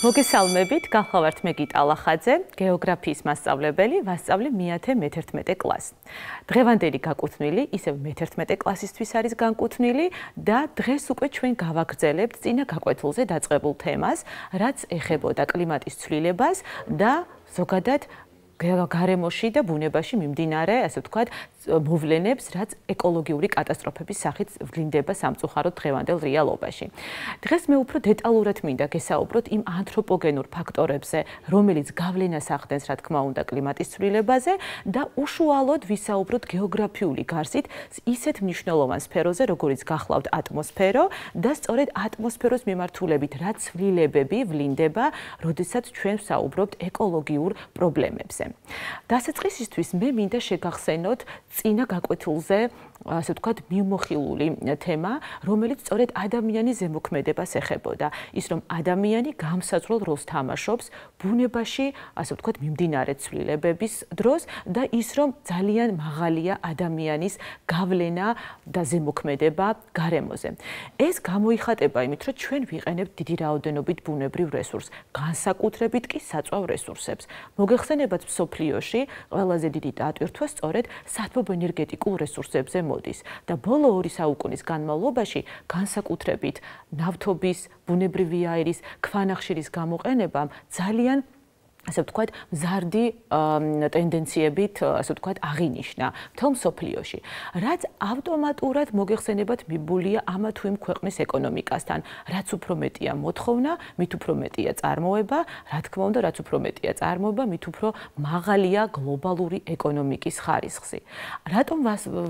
მოგესალმებით, გახლავართ მე გიტა ლახაძე, გეოგრაფიის მასწავლებელი, ვასწავლი მე-10 მე-11 კლასს. დღევანდელი გაკუთვნილი ისევ მე-11 კლასისთვის არის განკუთვნილი და დღეს უკვე ჩვენ გავაგრძელებთ წინა გაკვეთილზე დაწყებულ თემას, რაც ეხებოდა კლიმატის ცვლილებას და ზოგადად გარემოში და ბუნებაში მიმდინარე, ასე ვთქვათ, მოვლენებს, რაც ეკოლოგიური კატასტროფების სახით ვლინდება სამწუხაროდ დღევანდელ რეალობაში. დღეს მე უფრო დეტალურად მინდა გესაუბროთ იმ ანთროპოგენურ ფაქტორებზე, რომელიც გავლენას ახდენს, რა თქმა უნდა, კლიმატის ცვლილებაზე და უშუალოდ ვისაუბროთ გეოგრაფიული გარსით ისეთ მნიშვნელოვან სფეროზე, როგორიც გახლავთ ატმოსფერო და სწორედ ატმოსფეროს მიმართულებით რა ცვლილებები ვლინდება, როდესაც ჩვენ ვსაუბრობთ ეკოლოგიურ პრობლემებზე. დასაწყისისთვის მე მინდა შეგახსენოთ წინა გაკვეთილზე, ასე ვთქვათ, მიმოხილული თემა, რომელიც სწორედ ადამიანის ზემოქმედებას ეხებოდა. ის რომ ადამიანი გამსაძვრელ როლს თამაშობს ბუნებაში, ასე ვთქვათ, მიმდინარე ცვლილებების დროს და ის რომ ძალიან მაღალია ადამიანის გავლენა და ზემოქმედება გარემოზე. ეს გამოიხატება იმით, რომ ჩვენ ვიყენებთ დიდი რაოდენობით ბუნებრივ რესურსს, განსაკუთრებით კი საწვავ რესურსებს. მოგეხსენებათ მსოფლიოში ყველაზე დიდი დატვირთვა სწორედ სათბობ-ენერგეტიკულ რესურსებზე მოდის და ბოლო 2 საუკუნის განმავლობაში განსაკუთრებით ნავთობის, ბუნებრივი აირის, ქვანახშირის გამოყენებამ ძალიან ასე ვთქვათ, მზარდი ტენდენციებით, ასე ვთქვათ, აღინიშნა მთელ მსოფლიოში. რაც ავტომატურად მოგეხსენებათ მიბულია ამა თუ იმ ქვეყნის ეკონომიკასთან. რაც უფრო მეტია მოთხოვნა, მით უფრო მეტია წარმოება, რა თქმა უნდა, რაც უფრო მეტია წარმოება, მით უფრო მაღალია გლობალური ეკონომიკის ხარისხი. რატომ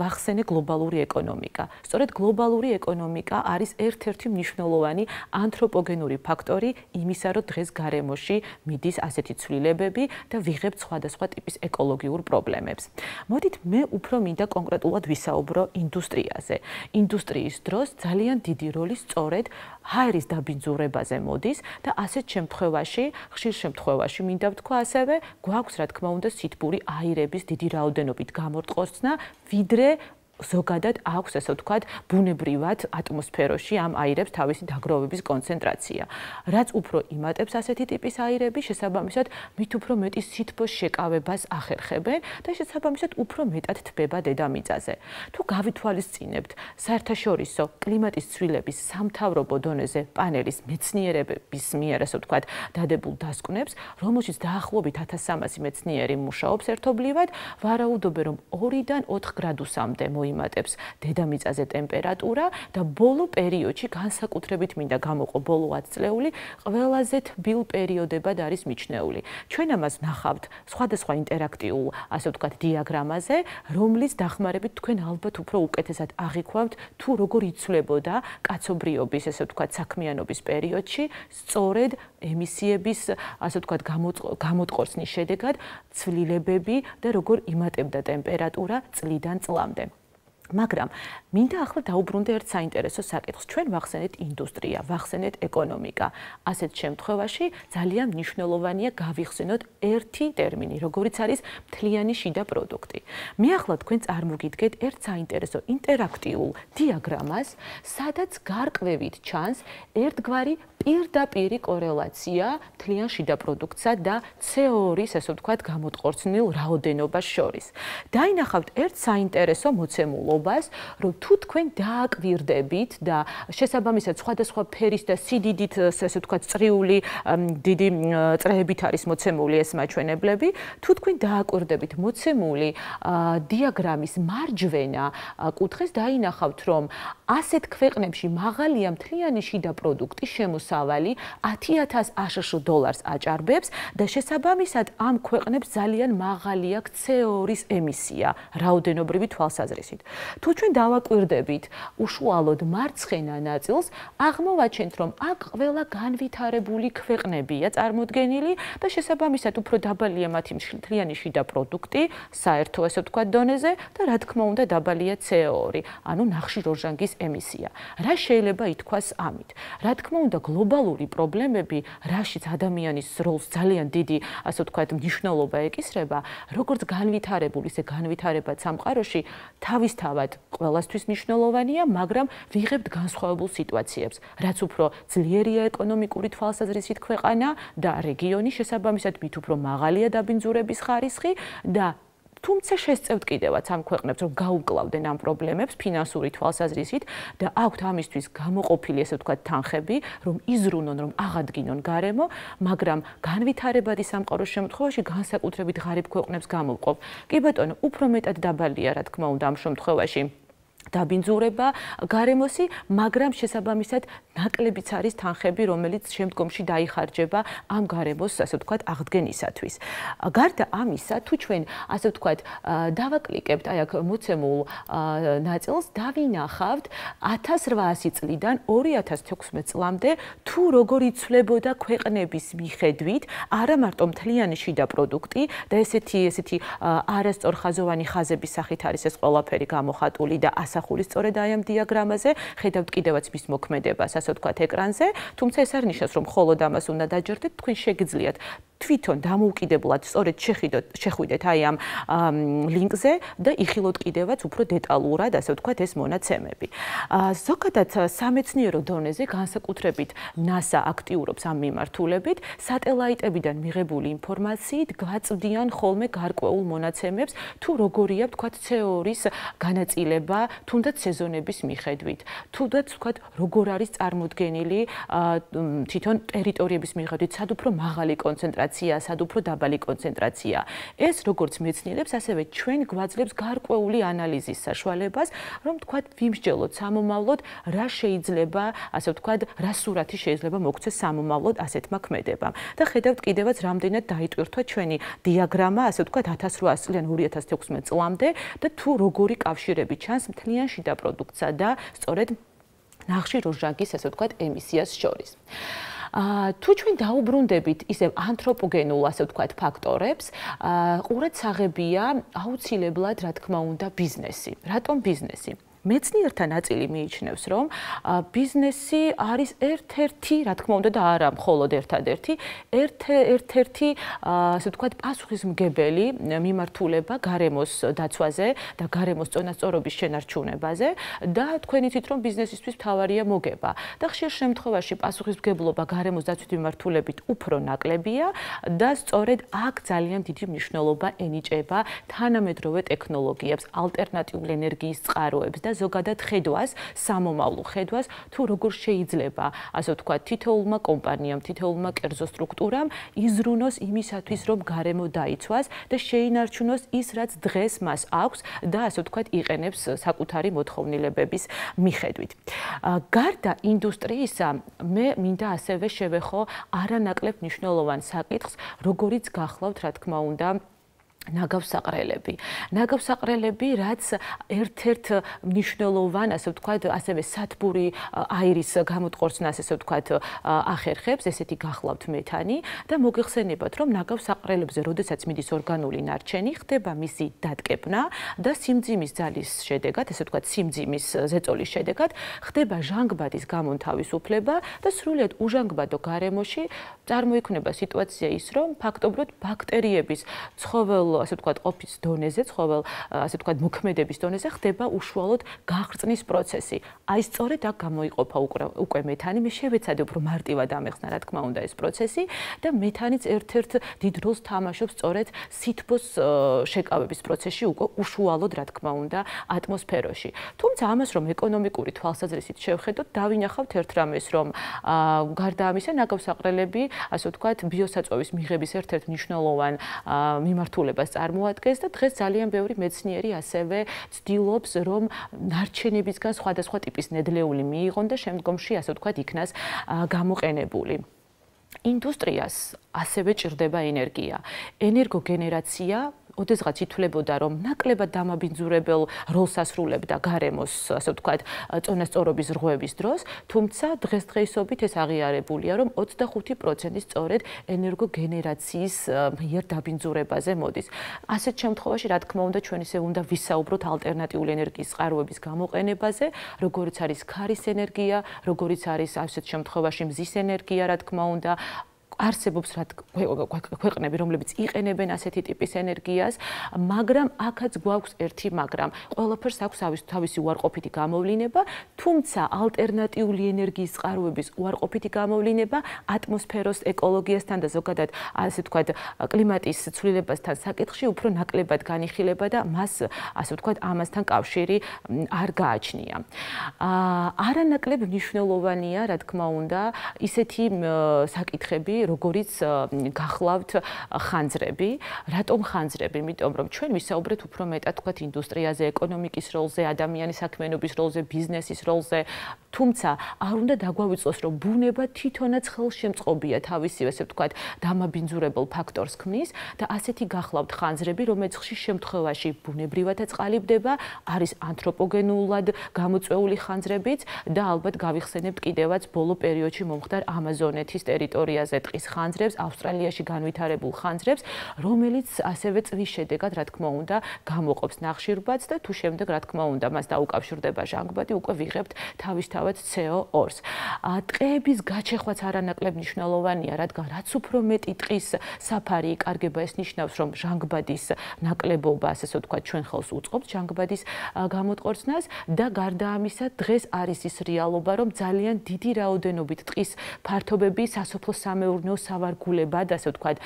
ვახსენე გლობალური ეკონომიკა? სწორედ გლობალური ეკონომიკა არის ერთ-ერთი მნიშვნელოვანი ანთროპოგენური ფაქტორი იმისა, რომ დღეს გარემოში მიდის ასეთი ცვლილებები და ვიღებთ სხვადასხვა ტიპის ეკოლოგიურ პრობლემებს. მოდით მე უფრო მინდა კონკრეტულად ვისაუბრო ინდუსტრიაზე. ინდუსტრიის დროს ძალიან დიდი როლი სწორედ ჰაერის დაბინძურებაზე მოდის და ასეთ შემთხვევაში, ხშირ შემთხვევაში მინდა ვთქვა ასევე, გვაქვს რა თქმა უნდა სითბური აირების დიდი რაოდენობით გამორტყოსნა, ვიდრე ზოგადად აქვს, ასე ვთქვათ, ბუნებრივად ატმოსფეროში ამ აირებს თავისი დაგროვების კონცენტრაცია. რაც უფრო იმატებს ასეთი ტიპის აირები, შესაბამისად, მით უფრო მეტი სითბოს შეკავებას ახერხებენ და შესაბამისად უფრო მეტად თბება დედამიწაზე. თუ გავითვალისწინებთ საერთაშორისო კლიმატის ცვლილების სამთავრობო დონეზე პანელის მეცნიერების მიერ, ასე ვთქვათ, დადებულ დასკვნებს, რომელშიც დაახლოებით 1300 მეცნიერი მუშაობს ერთობლივად, ვარაუდობენ, რომ 2-დან 4 გრადუსამდე იმატებს დედამიწაზე ტემპერატურა და ბოლო პერიოდში განსაკუთრებით მინდა გამოყო ბოლო 10 წლეული ყველაზე თბილ პერიოდებად არის მიჩნეული. ჩვენ ამას ნახავთ სხვადასხვა ინტერაქტიულ, ასე ვთქვათ, დიაგრამაზე, რომლის დახმარებით თქვენ ალბათ უფრო უკეთესად აღიქვამთ თუ როგორ იცვლებოდა კაცობრიობის, ასე ვთქვათ, საქმიანობის პერიოდში სწორედ ემისიების, ასე ვთქვათ, გამოტყორცნის შედეგად ცვლილებები და როგორ იმატებდა ტემპერატურა წლიდან წლამდე. მაგრამ მინდა ახლა დაუბრუნდე ერთ საინტერესო საკითხს. ჩვენ ვახსენეთ ინდუსტრია, ვახსენეთ ეკონომიკა. ასეთ შემთხვევაში ძალიან მნიშვნელოვანია გავიხსენოთ ერთი ტერმინი, როგორიც არის მთლიანი შიდა პროდუქტი. მე ახლა თქვენ წარმოგიდგეთ ერთ საინტერესო ინტერაქტიულ დიაგრამას, სადაც გარკვევით ჩანს ერთგვარი პირდაპირი კორელაცია მთლიან შიდა პროდუქტსა და CO2-ის, ასე ვთქვათ, გამოტყორცნილ რაოდენობას შორის. დაინახავთ ერთ საინტერესო მოცემულობას, რომ თუ თქვენ დააკვირდებით და შესაბამისად სხვადასხვა ფერის და სიდიდით, ასე ვთქვათ, წრიული დიდი წრეებით არის მოცემული ეს მაჩვენებლები, თუ თქვენ დააკვირდებით მოცემული დიაგრამის მარჯვენა კუთხეს, დაინახავთ, რომ ასეთ ქვეყნებში მაღალია მთლიანი შიდა პროდუქტის შემოსავალი 10,000 აშშ დოლარს აჭარბებს და შესაბამისად ამ ქვეყნებს ძალიან მაღალი აქვს CO2-ის ემისია რაოდენობრივი თვალსაზრისით. თუ ჩვენ დავაკვირდებით უშუალოდ მარცხენა ნაწილს, აღმოვაჩენთ, რომ აქ ყველა განვითარებული ქვეყნებია წარმოდგენილი და შესაბამისად უფრო დაბალია მათი მთლიანი შიდა პროდუქტი, საერთო, ასე ვთქვათ, დონეზე და რა თქმა უნდა დაბალია CO2, ანუ ნახშირორჟანგის ემისია. რა შეიძლება ითქვას ამით? რა თქმა უნდა, გლობალური პრობლემები, რაშიც ადამიანის როლს ძალიან დიდი, ასე ვთქვათ, მნიშვნელობა ეკისრება, როგორც განვითარებული, ისე განვითარებად სამყაროში თავისთავად ყველასთვის მნიშვნელოვანია, მაგრამ ვიღებთ განსხვავებულ სიტუაციებს, რაც უფრო ძლიერია ეკონომიკური თვალსაზრისით ქვეყანა და რეგიონი შესაბამისად მით უფრო მაღალია დაბინძურების ხარისხი და თუმცა შესწევთ კიდევაც ამ ქვეყნებს, რომ გაუკლავდნენ ამ პრობლემებს ფინანსური თვალსაზრისით და აქვთ ამისთვის გამოყოფილი, ესე ვთქვათ, თანხები, რომ იზრუნონ, რომ აღადგინონ გარემო, მაგრამ განვითარებადი სამყაროს შემთხვევაში განსაკუთრებით ღარიბ ქვეყნებს გამოვყოფ. კი ბატონო, უფრო მეტად დაბალია, რა თქმა უნდა, ამ შემთხვევაში დაბინძურება გარემოსი, მაგრამ შესაბამისად ნაკლებიც არის თანხები, რომელიც შემდგომში დაიხარჯება ამ გარემოს, ასე ვთქვათ, აღდგენისათვის. გარდა ამისა, თუ ჩვენ, ასე ვთქვათ, დავაკლიკებთ აი აქ მოცემულ ნაწილს, დავინახავთ 1800 წლიდან 2016 წლამდე თუ როგორ იცვლებოდა ქვეყნების მიხედვით, არა მარტო მთლიანი შიდა პროდუქტი და ესეთი არასწორხაზოვანი ხაზების სახით არის ეს ყველაფერი გამოხატული და ასახული სწორედ აი ამ დიაგრამაზე, ხედავთ კიდევაც მის მოქმედებას, ასე ვთქვათ, ეკრანზე, თუმცა ეს არ ნიშნავს, რომ მხოლოდ ამას უნდა დაჯერდეთ, თქვენ შეგიძლიათ თვითონ დამოუკიდებლად სწორედ შეხვიდეთ აი ამ ლინკზე და იხილოთ კიდევაც უფრო დეტალურად, ასე ვთქვათ, ეს მონაცემები. ზოგადად სამეცნიერო დონეზე განსაკუთრებით NASA აქტიურობს ამ მიმართულებით, სატელაიტებიდან მიღებული ინფორმაციით გვაწვდიან ხოლმე გარკვეულ მონაცემებს, თუ როგორია, ვთქვათ, CO2-ის განაწილება, თუნდაც სეზონების მიხედვით, თუნდაც, ვთქვათ, როგორ არის წარმოდგენილი თვითონ ტერიტორიების მიხედვით, სად უფრო მაღალი კონცენტრაცია, სად უფრო დაბალი კონცენტრაცია. ეს როგორც მეცნიერებს, ასევე ჩვენ გვაძლევს გარკვეული ანალიზის საშუალებას, რომ თქვათ, ვიმსჯელოთ სამომავლოდ, რა შეიძლება, ასე ვთქვათ, რა სურათი შეიძლება მოგცეს სამომავლოდ ასეთმა ქმედებამ. და ხედავთ კიდევაც რამდენად დაიტვირთვა ჩვენი დიაგრამა, ასე ვთქვათ, 1800 წლიდან 2016 წლამდე და თუ როგორი კავშირები ჩანს მთლიან შიდა პროდუქტსა და სწორედ ნახშირორჟანგის, ასე ვთქვათ, ემისიას შორის. თუ ჩვენ დაუბრუნდებით ისევ ანთროპოგენულ, ასე ვთქვათ, ფაქტორებს, ყურადსაღებია აუცილებლად, რა თქმა უნდა, ბიზნესი. რატომ ბიზნესი? მეცნიერთა ნაწილი მიიჩნევს, რომ ბიზნესი არის ერთ-ერთი, რა თქმა უნდა და არა მხოლოდ ერთადერთი, ერთ-ერთი, ასე ვთქვათ, პასუხისმგებელი მიმართულება გარემოს დაცვაზე და გარემოს წონასწორობის შენარჩუნებაზე და თქვენ იცით, რომ ბიზნესისთვის მთავარია მოგება. და ხშირ შემთხვევაში პასუხისმგებლობა გარემოს დაცვის მიმართულებით უფრო ნაკლებია და სწორედ აქ ძალიან დიდი მნიშვნელობა ენიჭება თანამედროვე ტექნოლოგიებს, ალტერნატიული ენერგიის წყაროებს და ზოგადად ხედვას, სამომავლო ხედვას, თუ როგორ შეიძლება, ასე ვთქვათ, თითოეულმა კომპანიამ, თითოეულმა კერძო სტრუქტურამ იზრუნოს იმისათვის, რომ გარემო დაიცვას და შეინარჩუნოს ის, რაც დღეს მას აქვს და ასე ვთქვათ, იყენებს საკუთარი მოთხოვნილებების მიხედვით. გარდა ინდუსტრიისა, მე მინდა ასევე შევეხო არანაკლებ მნიშვნელოვან საკითხს, როგორიც გახლავთ, რა თქმა უნდა, ნაგავსაყრელები. ნაგავსაყრელები, რაც ერთ-ერთ მნიშვნელოვან, ასე ვთქვათ, ასევე სათბური აირის გამოტყორცნას, ასე ვთქვათ, ახერხებს, ესეთი გახლავთ მეთანი და მოგეხსენებათ, რომ ნაგავსაყრელებზე, როდესაც მიდის ორგანული ნარჩენი, ხდება მისი დატკეპნა და სიმძიმის ძალის შედეგად, ესე ვთქვათ, სიმძიმის ზეწოლის შედეგად, ხდება ჟანგბადის გამონთავისუფლება და სრულიად უჟანგბადო გარემოში წარმოიქმნება სიტუაცია ის, რომ ფაქტობრივად ბაქტერიების ცხოველ ასე ვთქვათ, ყოფის დონეზე, ცხოველ, ასე ვთქვათ, მოქმედების დონეზე ხდება უშუალოდ გახრწნის პროცესი. აი სწორედ აქ გამოიყოფა უკვე მეთანი, მე შევეცადე უფრო მარტივად ამეხსნა, რა თქმა უნდა, ეს პროცესი და მეთანიც ერთ-ერთ დიდ როლს თამაშობს სწორედ სითბოს შეკავების პროცესში უკვე უშუალოდ, რა თქმა უნდა, ატმოსფეროში. თუმცა ამას რომ ეკონომიკური თვალსაზრისით შევხედოთ, დავინახავთ ერთ რამეს, რომ გარდა ამისა, ნაგავსაყრელები, ასე ვთქვათ, ბიოსაწვევის მიღების ერთ-ერთ მნიშვნელოვან მიმართულებას წარმოადგენს და დღეს ძალიან ბევრი მეცნიერი ასევე ცდილობს, რომ ნარჩენებისგან სხვადასხვა ტიპის ნედლეული მიიღონ და შემდგომში, ასე ვთქვათ, იქნას გამოყენებული. ინდუსტრიას ასევე ჭირდება ენერგია. ენერგოგენერაცია ოდესღაც ითვლებოდა, რომ ნაკლებად დამაბინძურებელ როლს ასრულებდა გარემოს, ასე ვთქვათ, წონასწორობის რღვევის დროს, თუმცა დღესდღეობით ეს აღიარებულია, რომ 25% სწორედ ენერგოგენერაციის მიერ დაბინძურებაზე მოდის. ასეთ შემთხვევაში, რა თქმა უნდა, ჩვენ ისე უნდა ვისაუბროთ ალტერნატიული ენერგიის წყაროების გამოყენებაზე, როგორც არის ქარის ენერგია, როგორც არის ასეთ შემთხვევაში მზის ენერგია, რა თქმა უნდა, არსებობს ქვეყნები, რომლებიც იყენებენ ასეთი ტიპის ენერგიას, მაგრამ აქაც გვაქვს ერთი მაგრამ. ყველაფერს აქვს თავისი უარყოფითი გამოვლინება, თუმცა ალტერნატიული ენერგიის წყაროების უარყოფითი გამოვლინება ატმოსფეროს ეკოლოგიასთან და ზოგადად ასე ვთქვათ, კლიმატის ცვლილებასთან საკითხში უფრო ნაკლებად განიხილება და მას ასე ვთქვათ, ამასთან კავშირი არ გააჩნია. არანაკლებ მნიშვნელოვანია, რა თქმა უნდა, ისეთი საკითხები, როგორც გახლავთ ხანძრები. რატომ ხანძრები? იმიტომ რომ ჩვენ ვისაუბრეთ უფრო მეტად თქვათ ინდუსტრიაზე, ეკონომიკის როლზე, ადამიანის საქმიანობის როლზე, ბიზნესის როლზე. თუმცა არ უნდა დაგვავიწყოს, რომ ბუნება თვითონაც ხელშემწყობია თავისივე, ასე ვთქვათ, დამაბინძურებელ ფაქტორს ქმნის და ასეთი გახლავთ ხანძრები, რომელიც ხშირ შემთხვევაში ბუნებრივადაც ყალიბდება, არის ანთროპოგენულად გამოწვეული ხანძრებიც და ალბათ გავიხსენებთ კიდევაც ბოლო პერიოდში მომხდარ ამაზონეთის ტერიტორიაზე ტყის ხანძრებს, ავსტრალიაში განვითარებულ ხანძრებს, რომელიც ასევე წვის შედეგად, რა თქმა უნდა, გამოყოფს ნახშირბადს და თუ შემდეგ, რა თქმა უნდა, მას დაუკავშირდება ჟანგბადი, უკვე ვიღებთ თავისთავად CO2-ს. ტყეების გაჩეხვაც არანაკლებ მნიშვნელოვანია, რადგან რაც უფრო მეტი ტყის საფარი იკარგება, ეს ნიშნავს, რომ ჟანგბადის ნაკლებობა, ასე ვთქვათ, ჩვენ ხელს უწყობს ჟანგბადის გამოტყორცნას და გარდა ამისა, დღეს არის ის რეალობა, რომ ძალიან დიდი რაოდენობით ტყის ფართობები სასოფლო-სამეურნეო სავარგულებად, ასე ვთქვათ,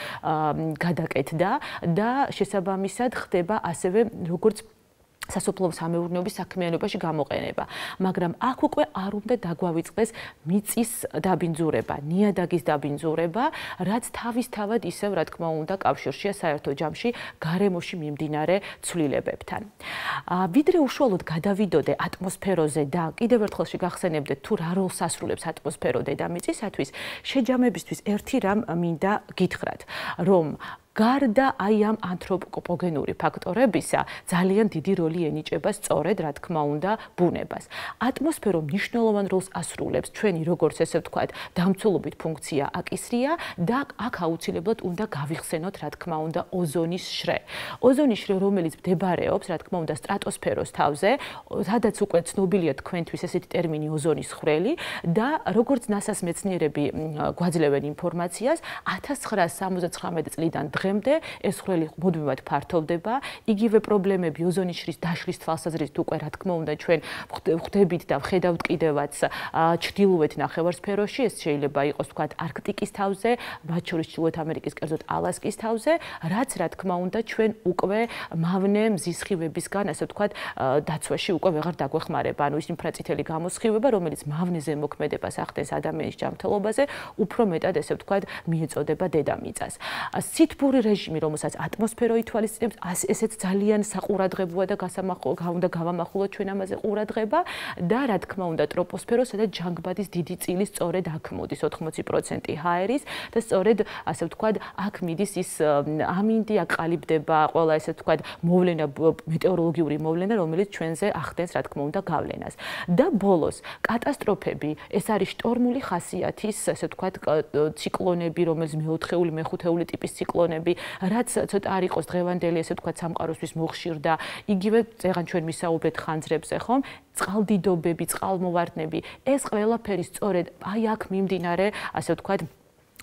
გადაკეთდა და შესაბამისად ხდება ასევე როგორც სასოფლო-სამეურნეობის საქმიანობაში გამოყენება. მაგრამ აქ უკვე არ უნდა დაგვავიწყდეს მიწის დაბინძურება, ნიადაგის დაბინძურება, რაც თავისთავად ისევ, რა თქმა უნდა, კავშირშია საერთო ჯამში გარემოში მიმდინარე ცვლილებებთან. ვიდრე უშუალოდ გადავიდოდე ატმოსფეროზე და კიდევ ერთხელ შეგახსენებდეთ თუ რა როლს ასრულებს ატმოსფერო დედამიწისათვის, შეჯამებისთვის ერთი რამ მინდა გითხრათ, რომ გარდა აი ამ ანთროპოგენური ფაქტორებისა, ძალიან დიდი როლი ენიჭება სწორედ, რა თქმა უნდა, ბუნებას. ატმოსფერო მნიშვნელოვან როლს ასრულებს ჩვენი, როგორც ესე ვთქვათ, დამცველობით ფუნქცია აკისრია და აქ აუცილებლად უნდა გავიხსენოთ, რა თქმა უნდა, ოზონის შრე. ოზონის შრე, რომელიც მდებარეობს, რა თქმა უნდა, სტრატოსფეროს თავზე, სადაც უკვე ცნობილია თქვენთვის ესეთი ტერმინი ოზონის ხვრელი და როგორც NASA-ს მეცნიერები გვაძლევენ ინფორმაციას, 1979 წლიდან დღემდე ეს ხვრელი მუდმივად ფართოვდება. იგივე პრობლემები ოზონის შრის დაშლის თვალსაზრისით უკვე, რა თქმა უნდა, ჩვენ ვხვდებით და ვხედავთ კიდევაც ჩრდილოეთ ნახევარსფეროში, ეს შეიძლება იყოს, თქვათ, არქტიკის თავზე, მათ შორის ჩრდილოეთ ამერიკის, კერძოდ ალასკის თავზე, რაც, რა თქმა უნდა, ჩვენ უკვე მავნე მზისხივებისგან, ასე ვთქვათ, დაცვაში უკვე ვეღარ დაგვეხმარება. ანუ ის ინფრაწითელი გამოსხივება, რომელიც მავნე ზემოქმედებას ახდენს ადამიანის ჯანმრთელობაზე, უფრო მეტად, ესე ვთქვათ, მიეწოდება დედამიწას. სითბური რეჟიმი, რომელსაც ატმოსფერო ითვალისწინებს, ესეც ძალიან საყურადღებოა და უნდა გავამახვილოთ ჩვენ ამაზე ყურადღება და რა თქმა უნდა ტროპოსფერო, სადაც ჟანგბადის დიდი წილი სწორედ აქ მოდის 80% ჰაერის და სწორედ ასე ვთქვათ, აქ მიდის ის ამინდი, აქ ყალიბდება ყველა ესე ვთქვათ მოვლენა, მეტეოროლოგიური მოვლენა, რომელიც ჩვენზე ახდენს რა თქმა უნდა გავლენას. და ბოლოს კატასტროფები, ეს არის შტორმული ხასიათის, ასე ვთქვათ, ციკლონები, რომელიც მეოთხეული, მეხუთეული ტიპის ციკლონები, რაც ცოტა არ იყოს დღევანდელი, ესე ვთქვათ, სამყაროსთვის მოხშირდა. იგივე წეგან ჩვენ ვისაუბრეთ ხანძრებზე, ხომ? წყალდიდობები, წყალმოვარდნები, ეს ყველაფერი სწორედ აი აქ მიმდინარე, ასე ვთქვათ,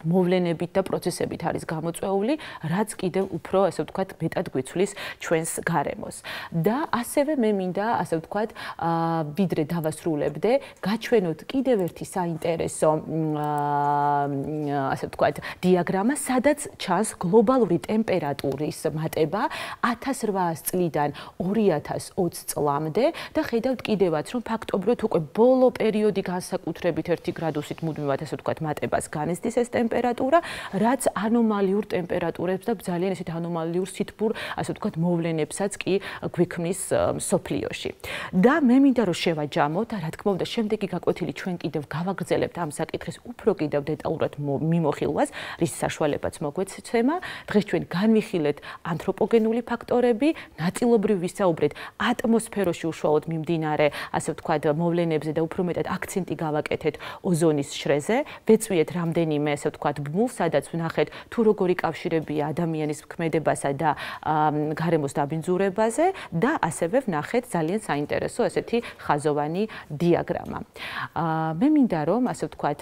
მოვლენებით და პროცესებით არის გამოწვეული, რაც კიდევ უფრო, ასე ვთქვათ, მეტად გვიცვლის ჩვენს გარემოს. და ასევე მე მინდა, ასე ვთქვათ, ვიდრე დავასრულებდე, გაჩვენოთ კიდევ ერთი საინტერესო, ასე ვთქვათ, დიაგრამა, სადაც ჩანს გლობალური ტემპერატურის მატება 1800 წლიდან 2020 წლამდე და ხედავთ კიდევაც, რომ ფაქტობრივად უკვე ბოლო პერიოდი განსაკუთრებით 1 გრადუსით მუდმივად, ასე ვთქვათ, მატებას განიცდის ეს ტემპერატურა ტემპერატურა, რაც ანომალიურ ტემპერატურებს და ძალიან ესეთ ანომალიურ სითბურ, ასე ვთქვათ, მოვლენებსაც კი გვიქმნის სოფლიოში. და მე მინდა რომ შევაჯამოთ და რა თქმა უნდა, შემდეგი გაკვეთილი ჩვენ კიდევ გავაგრძელებთ ამ საკითხის უფრო კიდევ დეტალურად მიმოხილვას, რის საშუალებაც მოგვეცემა. დღეს ჩვენ განვიხილეთ ანთროპოგენული ფაქტორები, ნაწილობრივ ვისაუბრეთ ატმოსფეროში უშუალოდ მიმდინარე, ასე ვთქვათ, მოვლენებზე და უფრო მეტად აქცენტი გავაკეთეთ ოზონის შრეზე. ვეწვიეთ რამდენიმე, ასე ვთქვათ, ბმულს, სადაც ვნახეთ თუ როგორი კავშირებია ადამიანის ქმედებასა და გარემოს დაბინძურებაზე და ასევე ვნახეთ ძალიან საინტერესო ესეთი ხაზოვანი დიაგრამა. მე მინდა რომ, ასე ვთქვათ,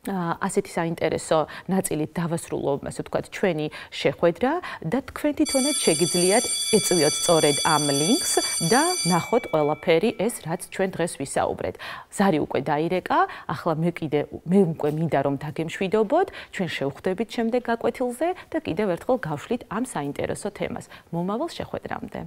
ასეთი საინტერესო ნაწილით დავასრულო, ასე ვთქვათ, ჩვენი შეხვედრა და თქვენ თვითონაც შეგიძლიათ ეწვიოთ სწორედ ამ ლინკს და ნახოთ ყველაფერი ეს, რაც ჩვენ დღეს ვისაუბრეთ. ზარი უკვე დაირეკა, ახლა მე უკვე მინდა რომ დაგემშვიდობოთ, ჩვენ შევხვდებით შემდეგ გაკვეთილზე და კიდევ ერთხელ გავშლით ამ საინტერესო თემას. მომავალ შეხვედრამდე.